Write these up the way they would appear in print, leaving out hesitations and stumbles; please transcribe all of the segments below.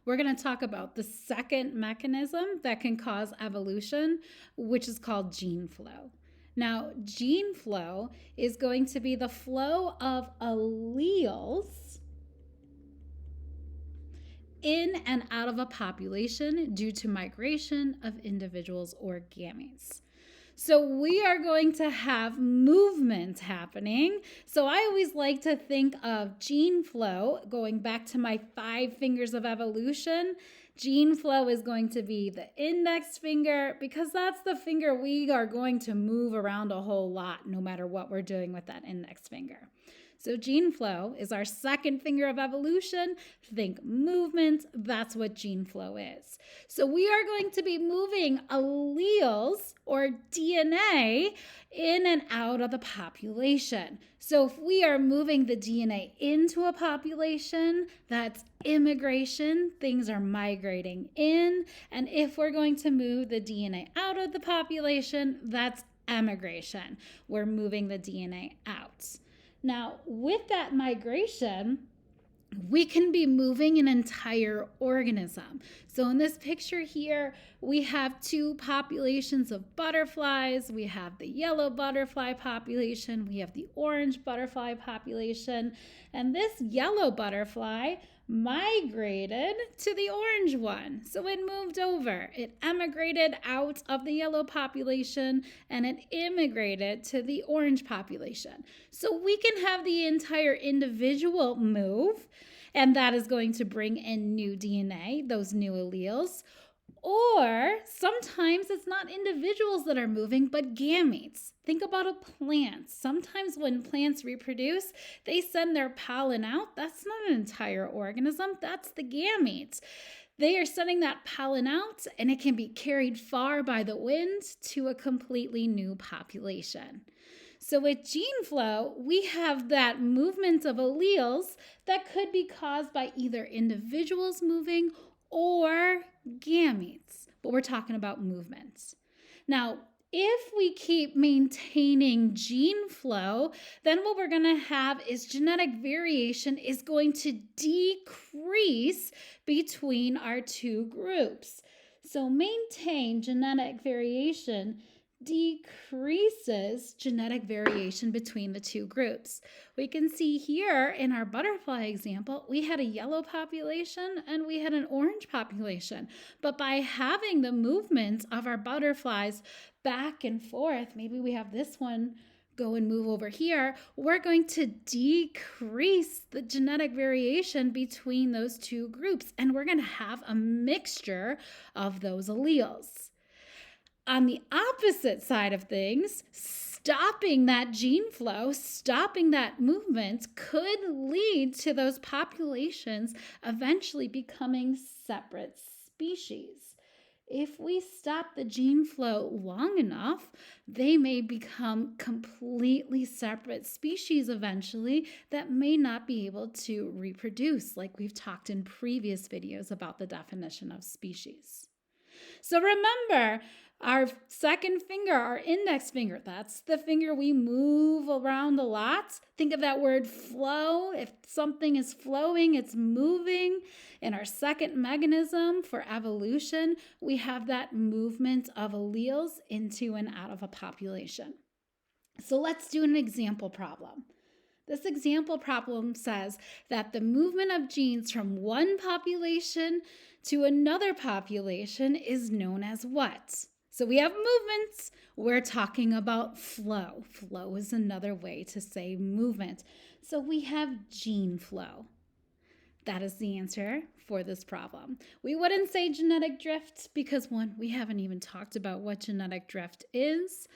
we're going to talk about the second mechanism that can cause evolution, which is called gene flow. Now, gene flow is going to be the flow of alleles in and out of a population due to migration of individuals or gametes. So we are going to have movement happening. So I always like to think of gene flow, going back to my 5 fingers of evolution. Gene flow is going to be the index finger because that's the finger we are going to move around a whole lot no matter what we're doing with that index finger. So gene flow is our second finger of evolution. Think movement, that's what gene flow is. So we are going to be moving alleles or DNA in and out of the population. So if we are moving the DNA into a population, that's immigration, things are migrating in. And if we're going to move the DNA out of the population, that's emigration. We're moving the DNA out. Now, with that migration, we can be moving an entire organism. So in this picture here, we have 2 populations of butterflies. We have the yellow butterfly population. We have the orange butterfly population. And this yellow butterfly migrated to the orange one. So it moved over. It emigrated out of the yellow population and it immigrated to the orange population. So we can have the entire individual move, and that is going to bring in new DNA, those new alleles. Or sometimes it's not individuals that are moving, but gametes. Think about a plant. Sometimes when plants reproduce, they send their pollen out. That's not an entire organism, that's the gametes. They are sending that pollen out, and it can be carried far by the wind to a completely new population. So with gene flow, we have that movement of alleles that could be caused by either individuals moving or gametes, but we're talking about movements. Now, if we keep maintaining gene flow, then what we're going to have is genetic variation is going to decrease between our 2 groups. So maintain genetic variation decreases genetic variation between the 2 groups. We can see here in our butterfly example, we had a yellow population and we had an orange population. But by having the movement of our butterflies back and forth, maybe we have this one go and move over here, we're going to decrease the genetic variation between those 2 groups, and we're going to have a mixture of those alleles. On the opposite side of things, stopping that gene flow, stopping that movement could lead to those populations eventually becoming separate species. If we stop the gene flow long enough, they may become completely separate species eventually that may not be able to reproduce, like we've talked in previous videos about the definition of species. So remember, our second finger, our index finger, that's the finger we move around a lot. Think of that word flow. If something is flowing, it's moving. In our second mechanism for evolution, we have that movement of alleles into and out of a population. So let's do an example problem. This example problem says that the movement of genes from one population to another population is known as what? So we have movements. We're talking about flow. Flow is another way to say movement. So we have gene flow. That is the answer for this problem. We wouldn't say genetic drift because, one, we haven't even talked about what genetic drift is.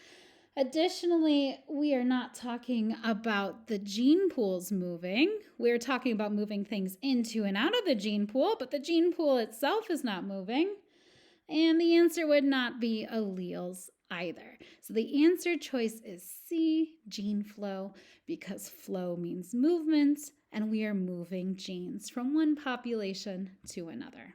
Additionally, we are not talking about the gene pools moving. We're talking about moving things into and out of the gene pool, but the gene pool itself is not moving. And the answer would not be alleles either. So the answer choice is C, gene flow, because flow means movement, and we are moving genes from one population to another.